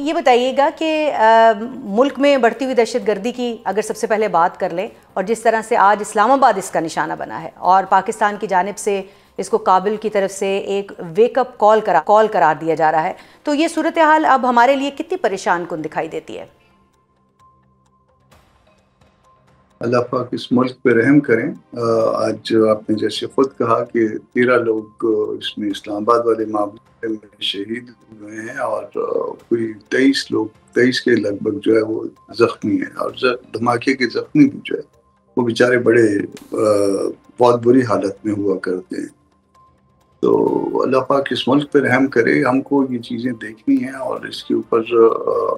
یہ بتائیے گا کہ ملک میں بڑھتی ہوئی دہشت گردی کی اگر سب سے پہلے بات کر لیں، اور جس طرح سے آج اسلام آباد اس کا نشانہ بنا ہے اور پاکستان کی جانب سے اس کو کابل کی طرف سے ایک ویک اپ کال قرار دیا جا رہا ہے، تو یہ صورتحال اب ہمارے لیے کتنی پریشان کن دکھائی دیتی ہے؟ اللہ پاک اس ملک پہ رحم کریں۔ آج آپ نے جیسے خود کہا کہ 13 لوگ اس میں اسلام آباد والے معاملے میں شہید ہوئے ہیں، اور کوئی 23 کے لگ بھگ جو ہے وہ زخمی ہیں، اور دھماکے کے زخمی بھی جو ہے وہ بیچارے بڑے بہت بری حالت میں ہوا کرتے ہیں۔ تو اللہ پاک اس ملک پہ رحم کرے۔ ہم کو یہ چیزیں دیکھنی ہیں اور اس کے اوپر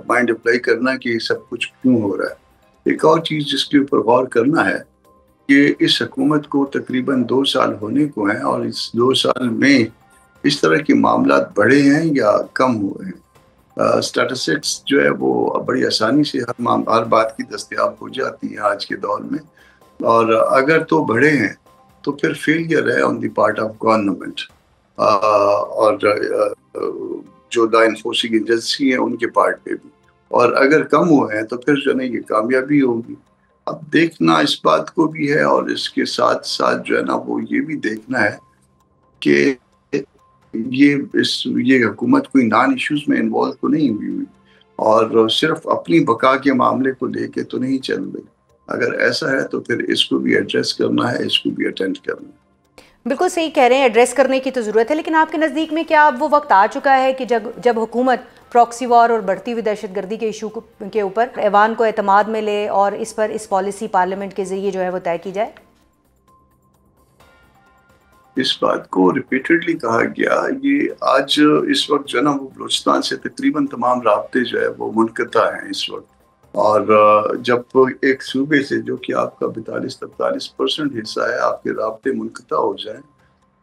مائنڈ اپلائی کرنا کہ یہ سب کچھ کیوں ہو رہا ہے۔ ایک اور چیز جس کے اوپر غور کرنا ہے کہ اس حکومت کو تقریباً 2 سال ہونے کو ہیں، اور اس 2 سال میں اس طرح کے معاملات بڑھے ہیں یا کم ہوئے ہیں۔ اسٹیٹسٹکس جو ہے وہ بڑی آسانی سے ہر بات کی دستیاب ہو جاتی ہے آج کے دور میں، اور اگر تو بڑھے ہیں تو پھر فیلئر ہے آن دی پارٹ آف گورنمنٹ، اور جو لا انفورسنگ ایجنسی ہیں ان کے پارٹ پہ بھی، اور اگر کم ہوئے ہیں تو پھر جو ہے یہ کامیابی ہوگی۔ اب دیکھنا اس بات کو بھی ہے، اور اس کے ساتھ ساتھ جو ہے نا وہ یہ بھی دیکھنا ہے کہ یہ حکومت کوئی نان ایشوز میں انوالو تو نہیں ہوئی، اور صرف اپنی بقا کے معاملے کو لے کے تو نہیں چل رہی۔ اگر ایسا ہے تو پھر اس کو بھی ایڈریس کرنا ہے، اس کو بھی اٹینڈ کرنا ہے۔ بالکل صحیح کہہ رہے ہیں، ایڈریس کرنے کی تو ضرورت ہے، لیکن آپ کے نزدیک میں کیا اب وہ وقت آ چکا ہے کہ جب حکومت پراکسی وار اور بڑھتی ہوئی دہشت گردی کے ایشو کے اوپر ایوان کو اعتماد میں لے اور اس پر اس پالیسی پارلیمنٹ کے ذریعے جو ہے وہ طے کی جائے؟ اس بات کو ریپیٹڈلی کہا گیا، یہ آج اس وقت جو ہے نا وہ بلوچستان سے تقریباً تمام رابطے جو ہے وہ منقطع ہیں اس وقت، اور جب ایک صوبے سے جو کہ آپ کا 42-43% حصہ ہے، آپ کے رابطے منقطع ہو جائیں،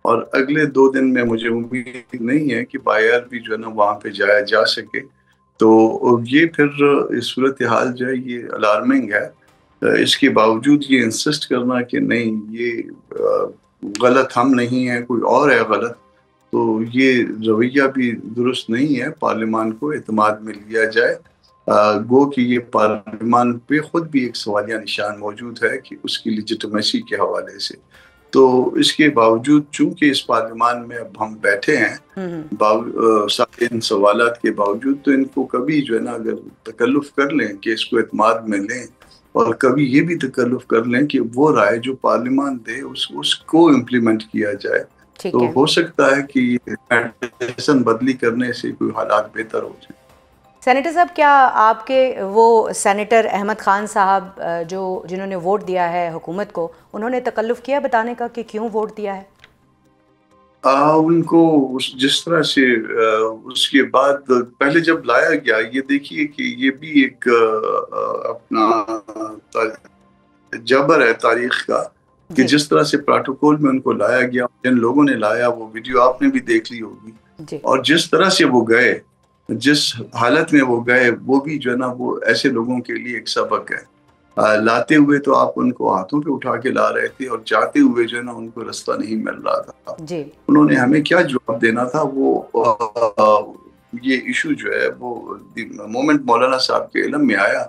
اور اگلے 2 دن میں مجھے امید نہیں ہے کہ بائی ایئر بھی جو ہے نا وہاں پہ جایا جا سکے، تو یہ پھر صورتحال جو ہے یہ الارمنگ ہے۔ اس کے باوجود یہ انسسٹ کرنا کہ نہیں یہ غلط ہم نہیں ہیں، کوئی اور ہے غلط، تو یہ رویہ بھی درست نہیں ہے۔ پارلیمان کو اعتماد میں لیا جائے، گو کہ یہ پارلیمان پہ خود بھی ایک سوالیہ نشان موجود ہے کہ اس کی لیجٹمیسی کے حوالے سے۔ تو اس کے باوجود چونکہ اس پارلیمان میں اب ہم بیٹھے ہیں سارے ان سوالات کے باوجود، تو ان کو کبھی جو ہے نا اگر تکلف کر لیں کہ اس کو اعتماد میں لیں، اور کبھی یہ بھی تکلف کر لیں کہ وہ رائے جو پارلیمان دے اس کو امپلیمنٹ کیا جائے، تو ہو سکتا ہے کہ ایڈمیسن بدلی کرنے سے کوئی حالات بہتر ہو جائیں۔ سینیٹر صاحب، کیا آپ کے وہ سینیٹر احمد خان صاحب جنہوں نے ووٹ دیا ہے حکومت کو، انہوں نے تکلف کیا بتانے کا کہ کیوں ووٹ دیا ہے؟ ان کو جس طرح سے اس کے بعد پہلے جب لایا گیا، یہ دیکھیے کہ یہ بھی ایک اپنا جبر ہے تاریخ کا، کہ جس طرح سے پروٹوکول میں ان کو لایا گیا، جن لوگوں نے لایا وہ ویڈیو آپ نے بھی دیکھ لی ہوگی، اور جس طرح سے وہ گئے، جس حالت میں وہ گئے، وہ بھی جو ہے نا وہ ایسے لوگوں کے لیے ایک سبق ہے۔ لاتے ہوئے تو آپ ان کو ہاتھوں پہ اٹھا کے لا رہے تھے، اور جاتے ہوئے جو ہے نا ان کو رستہ نہیں مل رہا تھا۔ انہوں نے ہمیں کیا جواب دینا تھا، وہ یہ ایشو جو ہے وہ مومنٹ مولانا صاحب کے علم میں آیا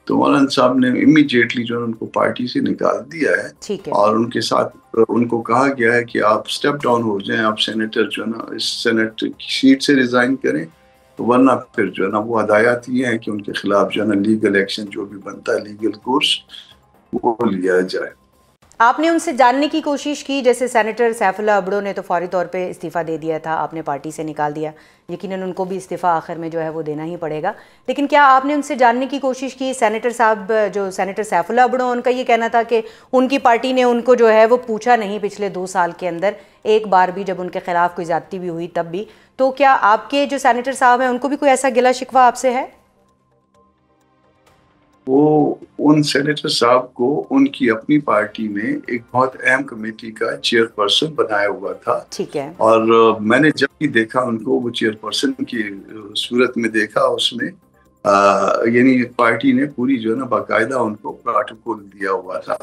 تو مولانا صاحب نے امیڈیٹلی جو ہے ان کو پارٹی سے نکال دیا ہے، اور ان کے ساتھ ان کو کہا گیا ہے کہ آپ سٹیپ ڈاؤن ہو جائیں، آپ سینیٹر جو ہے نا اس سینیٹ کی سیٹ سے ریزائن کریں، ورنہ پھر جو ہے نا وہ ہدایات یہ ہیں کہ ان کے خلاف جو ہے نا لیگل ایکشن جو بھی بنتا ہے، لیگل کورس وہ لیا جائے۔ آپ نے ان سے جاننے کی کوشش کی؟ جیسے سینیٹر سیف اللہ ابڑو نے تو فوری طور پہ استعفیٰ دے دیا تھا، آپ نے پارٹی سے نکال دیا، یقیناً ان کو بھی استعفیٰ آخر میں جو ہے وہ دینا ہی پڑے گا، لیکن کیا آپ نے ان سے جاننے کی کوشش کی؟ سینیٹر صاحب جو سینیٹر سیف اللہ ابڑو، ان کا یہ کہنا تھا کہ ان کی پارٹی نے ان کو جو ہے وہ پوچھا نہیں پچھلے 2 سال کے اندر ایک بار بھی، جب ان کے خلاف کوئی زیادتی بھی ہوئی تب بھی، تو کیا آپ کے جو سینیٹر صاحب ہیں ان کو بھی کوئی ایسا گلہ شکوہ آپ سے ہے؟ وہ ان سینیٹر صاحب کو ان کی اپنی پارٹی میں ایک بہت اہم کمیٹی کا چیئر پرسن بنایا ہوا تھا، ٹھیک ہے، اور میں نے جب بھی دیکھا ان کو وہ چیئر پرسن کی صورت میں دیکھا، اس میں یعنی پارٹی نے پوری جو ہے نا باقاعدہ ان کو پروٹوکول دیا ہوا تھا۔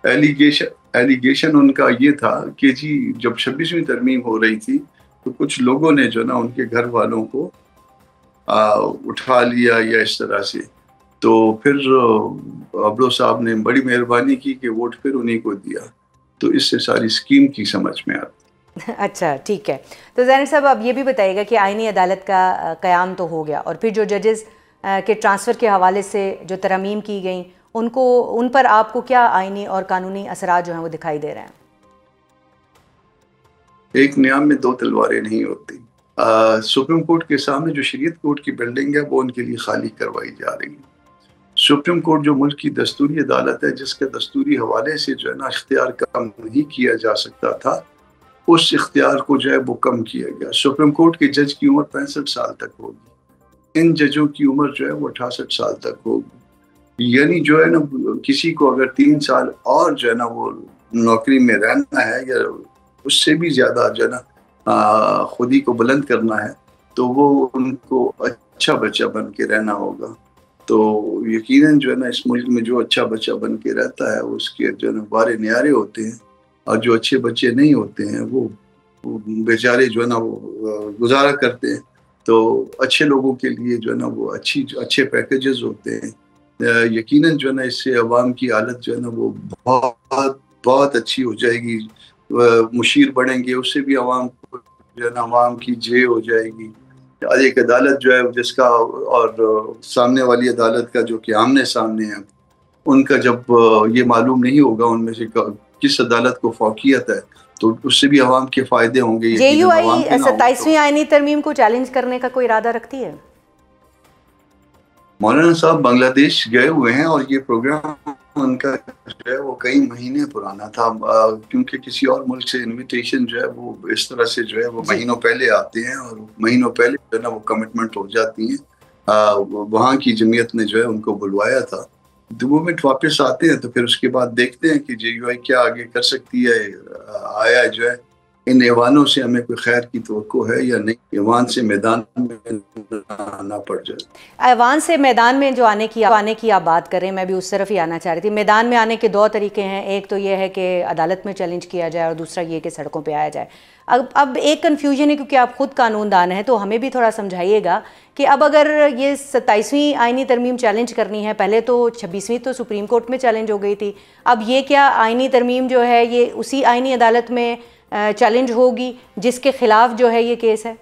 ایلیگیشن ان کا یہ تھا کہ جی جب 26ویں ترمیم ہو رہی تھی تو کچھ لوگوں نے جو نا ان کے گھر والوں کو اٹھا لیا یا اس طرح سے، تو پھر عبدو صاحب نے بڑی مہربانی کی کہ ووٹ پھر انہیں کو دیا، تو اس سے ساری اسکیم کی سمجھ میں آتی۔ اچھا ٹھیک ہے، تو زینب صاحب اب یہ بھی بتائیے گا کہ آئینی عدالت کا قیام تو ہو گیا، اور پھر جو ججز کے ٹرانسفر کے حوالے سے جو ترامیم کی گئیں ان پر آپ کو کیا آئینی اور قانونی اثرات جو ہیں وہ دکھائی دے رہے ہیں؟ ایک نیام میں دو تلواریں نہیں ہوتی۔ سپریم کورٹ کے سامنے جو شریعت کورٹ کی بلڈنگ ہے وہ ان کے لیے خالی کروائی جا رہی ہے۔ سپریم کورٹ جو ملک کی دستوری عدالت ہے، جس کے دستوری حوالے سے جو ہے نا اختیار کم نہیں کیا جا سکتا تھا، اس اختیار کو جو ہے وہ کم کیا گیا۔ سپریم کورٹ کے جج کی عمر 65 سال تک ہوگی، ان ججوں کی عمر جو ہے وہ 68 سال تک ہوگی، یعنی جو ہے نا کسی کو اگر 3 سال اور جو ہے نا وہ نوکری میں رہنا ہے یا اس سے بھی زیادہ جو ہے نا خود ہی کو بلند کرنا ہے، تو وہ ان کو اچھا بچہ بن کے رہنا ہوگا۔ تو یقیناً جو ہے نا اس ملک میں جو اچھا بچہ بن کے رہتا ہے اس کے جو ہے نا بارے نیارے ہوتے ہیں، اور جو اچھے بچے نہیں ہوتے ہیں وہ بیچارے جو ہے نا وہ گزارا کرتے ہیں۔ تو اچھے لوگوں کے لیے جو ہے نا وہ اچھے پیکیجز ہوتے ہیں۔ یقیناً جو ہے نا اس سے عوام کی حالت جو ہے نا وہ بہت بہت اچھی ہو جائے گی، مشیر بڑھیں گے، اس سے بھی عوام کو جو ہے نا عوام کی جے ہو جائے گی۔ ایک عدالت جو ہے جس کا اور سامنے والی عدالت کا جو کہ آمنے سامنے ہے، ان کا جب یہ معلوم نہیں ہوگا ان میں سے کس عدالت کو فوقیت ہے، تو اس سے بھی عوام کے فائدے ہوں گے۔ جے یو آئی 27ویں آئینی ترمیم کو چیلنج کرنے کا کوئی ارادہ رکھتی ہے؟ مولانا صاحب بنگلہ دیش گئے ہوئے ہیں، اور یہ پروگرام ان کا جو ہے وہ کئی مہینے پرانا تھا، کیونکہ کسی اور ملک سے انویٹیشن جو ہے وہ اس طرح سے جو ہے وہ مہینوں پہلے آتے ہیں، اور مہینوں پہلے جو ہے نا وہ کمٹمنٹ ہو جاتی ہیں۔ وہاں کی جمعیت نے جو ہے ان کو بلوایا تھا، دو مومنٹ واپس آتے ہیں تو پھر اس کے بعد دیکھتے ہیں کہ جے یو آئی کیا آگے کر سکتی ہے۔ آیا جو ہے ان ایوانوں سے ہمیں کوئی خیر کی توقع ہے یا نہیں، ایوان سے میدان میں آنا پڑ جائے۔ ایوان سے میدان میں جو آنے کی آپ بات کریں، میں بھی اس طرف ہی آنا چاہ رہی تھی۔ میدان میں آنے کے دو طریقے ہیں، ایک تو یہ ہے کہ عدالت میں چیلنج کیا جائے، اور دوسرا یہ کہ سڑکوں پہ آیا جائے۔ اب ایک کنفیوژن ہے، کیونکہ آپ خود قانون دان ہیں، تو ہمیں بھی تھوڑا سمجھائیے گا کہ اب اگر یہ 27ویں آئینی ترمیم چیلنج کرنی ہے، پہلے تو 26ویں تو سپریم کورٹ میں چیلنج ہو گئی تھی، اب یہ کیا آئینی ترمیم جو ہے یہ اسی آئینی عدالت میں چیلنج ہوگی جس کے خلاف جو ہے یہ کیس ہے؟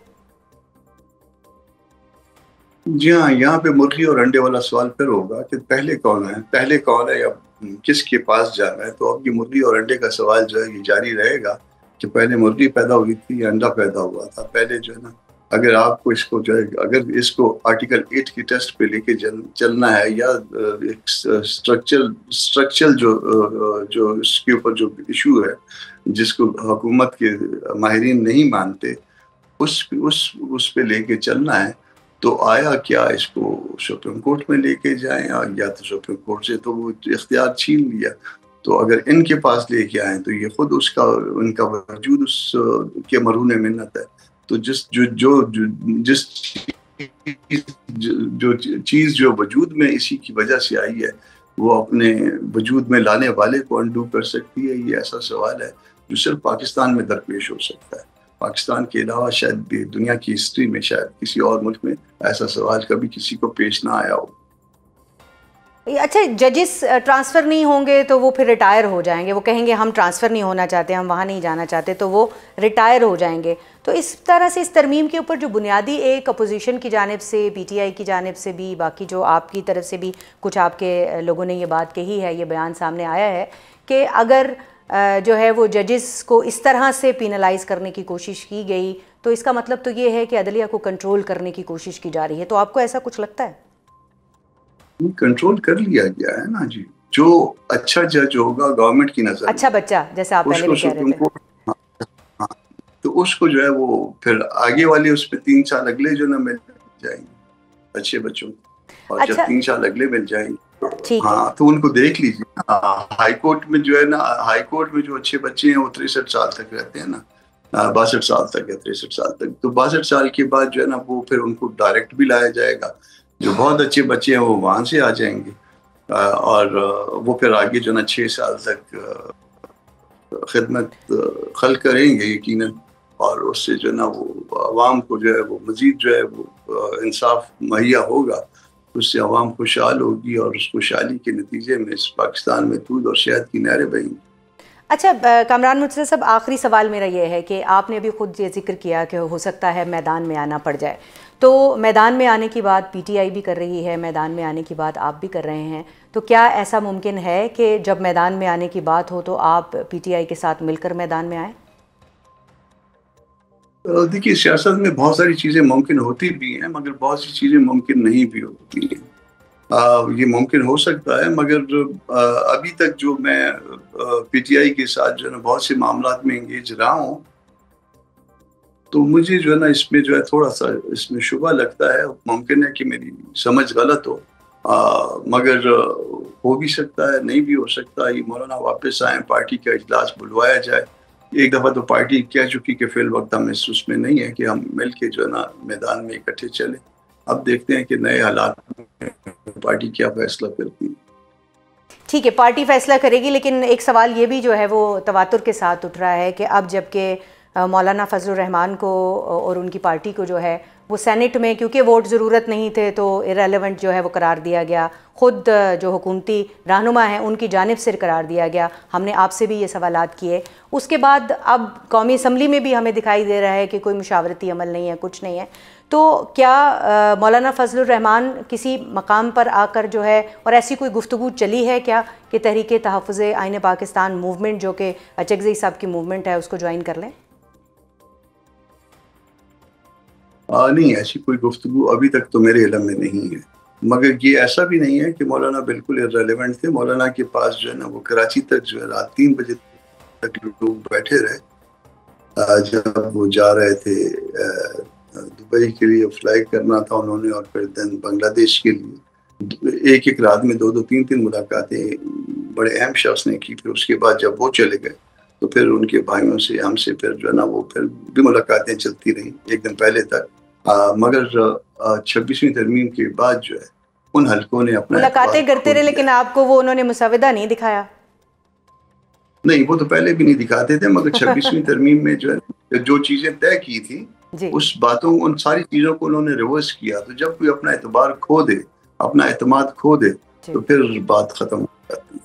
جی ہاں، یہاں پہ مرغی اور انڈے والا سوال پھر ہوگا کہ پہلے کون ہے یا کس کے پاس جانا ہے۔ تو اب یہ مرغی اور انڈے کا سوال جو ہے یہ جاری رہے گا کہ پہلے مرغی پیدا ہوئی تھی یا انڈا پیدا ہوا تھا۔ پہلے جو ہے نا اگر آپ کو اس کو جو ہے اگر اس کو آرٹیکل 8 کی ٹیسٹ پہ لے کے چلنا ہے، یا ایک اسٹرکچرل جو اس کے اوپر جو ایشو ہے جس کو حکومت کے ماہرین نہیں مانتے، اس پہ لے کے چلنا ہے، تو آیا کیا اس کو سپریم کورٹ میں لے کے جائیں، یا تو سپریم کورٹ سے تو وہ اختیار چھین لیا، تو اگر ان کے پاس لے کے آئیں تو یہ خود ان کا وجود اس کے مرہون منت ہے۔ تو جس چیز جو وجود میں اسی کی وجہ سے آئی ہے وہ اپنے وجود میں لانے والے کو انڈو کر سکتی ہے، یہ ایسا سوال ہے جو صرف پاکستان میں درپیش ہو سکتا ہے۔ پاکستان کے علاوہ شاید بھی دنیا کی ہسٹری میں شاید کسی اور ملک میں ایسا سوال کبھی کسی کو پیش نہ آیا ہو۔ اچھا، ججز ٹرانسفر نہیں ہوں گے تو وہ پھر ریٹائر ہو جائیں گے، وہ کہیں گے ہم ٹرانسفر نہیں ہونا چاہتے، ہم وہاں نہیں جانا چاہتے، تو وہ ریٹائر ہو جائیں گے۔ تو اس طرح سے اس ترمیم کے اوپر جو بنیادی ایک اپوزیشن کی جانب سے، پی ٹی آئی کی جانب سے بھی، باقی جو آپ کی طرف سے بھی کچھ آپ کے لوگوں نے یہ بات کہی ہے، یہ بیان سامنے آیا ہے کہ اگر جو ہے وہ ججز کو اس طرح سے پینلائز کرنے کی کوشش کی گئی تو اس کا مطلب تو یہ ہے کہ عدلیہ کو کنٹرول کرنے کی کوشش کی جا رہی ہے۔ تو آپ کو ایسا کچھ لگتا ہے؟ کنٹرول کر لیا گیا ہے نا جی، جو اچھا جج ہوگا گورنمنٹ کی نظر، اچھا بچہ جیسے آپ پہلے بھی کہہ رہے تھے، تو اس کو جو ہے وہ پھر آگے والے اس پہ 3 سال اگلے جو نا مل جائیں گے اچھے بچوں، اور جب 3 سال اگلے مل جائیں گے ہاں تو ان کو دیکھ لیجیے۔ ہائی کورٹ میں جو ہے نا، ہائی کورٹ میں جو اچھے بچے ہیں وہ 63 سال تک رہتے ہیں نا، 62 سال تک یا 63 سال تک، تو 62 سال کے بعد جو ہے نا وہ پھر ان کو ڈائریکٹ بھی لایا جائے گا۔ جو بہت اچھے بچے ہیں وہ وہاں سے آ جائیں گے، اور وہ پھر آگے جو نا 6 سال تک خدمت خلق کریں گے یقیناً۔ اور اس سے جو ہے نا وہ عوام کو جو ہے وہ مزید جو ہے وہ انصاف مہیا ہوگا، اس سے عوام خوشحال ہوگی، اور اس خوشحالی کے نتیجے میں اس پاکستان میں دودھ اور شہد کی نہریں بہیں گی۔ اچھا کامران مرتضیٰ صاحب، آخری سوال میرا یہ ہے کہ آپ نے ابھی خود یہ ذکر کیا کہ ہو سکتا ہے میدان میں آنا پڑ جائے، تو میدان میں آنے کی بات پی ٹی آئی بھی کر رہی ہے، میدان میں آنے کی بات آپ بھی کر رہے ہیں، تو کیا ایسا ممکن ہے کہ جب میدان میں آنے کی بات ہو تو آپ پی ٹی آئی کے ساتھ مل کر میدان میں آئیں؟ دیکھیے، سیاست میں بہت ساری چیزیں ممکن ہوتی بھی ہیں، مگر بہت سی چیزیں ممکن نہیں بھی ہوتی ہیں۔ یہ ممکن ہو سکتا ہے، مگر ابھی تک جو میں پی ٹی آئی کے ساتھ جو ہے نا بہت سے معاملات میں انگیج رہا ہوں، تو مجھے جو ہے نا اس میں جو ہے تھوڑا سا اس میں شبہ لگتا ہے، ممکن ہے کہ میری سمجھ غلط ہو، مگر ہو بھی سکتا ہے، نہیں بھی ہو سکتا۔ یہ مولانا واپس آئیں، پارٹی کا اجلاس بلوایا جائے۔ ایک دفعہ تو پارٹی کہہ چکی کہ فی الوقت ہم اس میں نہیں ہے کہ ہم مل کے جو ہے نا میدان میں اکٹھے چلیں۔ اب دیکھتے ہیں کہ نئے حالات میں پارٹی کیا فیصلہ کرتی ہے۔ ٹھیک ہے، پارٹی فیصلہ کرے گی، لیکن ایک سوال یہ بھی جو ہے وہ تواتر کے ساتھ اٹھ رہا ہے کہ اب جب کہ مولانا فضل الرحمان کو اور ان کی پارٹی کو جو ہے وہ سینٹ میں کیونکہ ووٹ ضرورت نہیں تھے تو ارریلیونٹ جو ہے وہ قرار دیا گیا، خود جو حکومتی رہنما ہیں ان کی جانب سے قرار دیا گیا، ہم نے آپ سے بھی یہ سوالات کیے، اس کے بعد اب قومی اسمبلی میں بھی ہمیں دکھائی دے رہا ہے کہ کوئی مشاورتی عمل نہیں ہے، کچھ نہیں ہے، تو کیا مولانا فضل الرحمان کسی مقام پر آ کر جو ہے، اور ایسی کوئی گفتگو چلی ہے کیا کہ تحریک تحفظ آئین پاکستان موومنٹ جو کہ اچکزئی صاحب کی موومنٹ ہے اس کو جوائن کر لیں؟ نہیں، ایسی کوئی گفتگو ابھی تک تو میرے علم میں نہیں ہے، مگر یہ ایسا بھی نہیں ہے کہ مولانا بالکل ارریلیونٹ تھے۔ مولانا کے پاس جو ہے نا وہ کراچی تک جو ہے رات 3 بجے تک لوگ بیٹھے رہے، جب وہ جا رہے تھے دبئی کے لیے فلائی کرنا تھا انہوں نے، اور پھر دن بنگلہ دیش کے لیے ایک ایک رات میں 2 3 ملاقاتیں بڑے اہم شخص نے کی۔ پھر اس کے بعد جب وہ چلے گئے تو پھر ان کے بھائیوں سے ہم سے پھر جو ہے نا وہ پھر بھی ملاقاتیں چلتی رہیں ایک دن پہلے تک، مگر 26ویں ترمیم کے بعد جو ہے ان حلقوں نے اپنا ملاقاتیں کرتے رہے، لیکن آپ کو وہ انہوں نے مسودہ نہیں دکھایا؟ نہیں، وہ تو پہلے بھی نہیں دکھاتے تھے، مگر 26ویں ترمیم میں جو ہے جو چیزیں طے کی تھی اس باتوں ان ساری چیزوں کو انہوں نے ریورس کیا۔ تو جب کوئی اپنا اعتبار کھو دے، اپنا اعتماد کھو دے، تو پھر بات ختم ہو جاتی ہے۔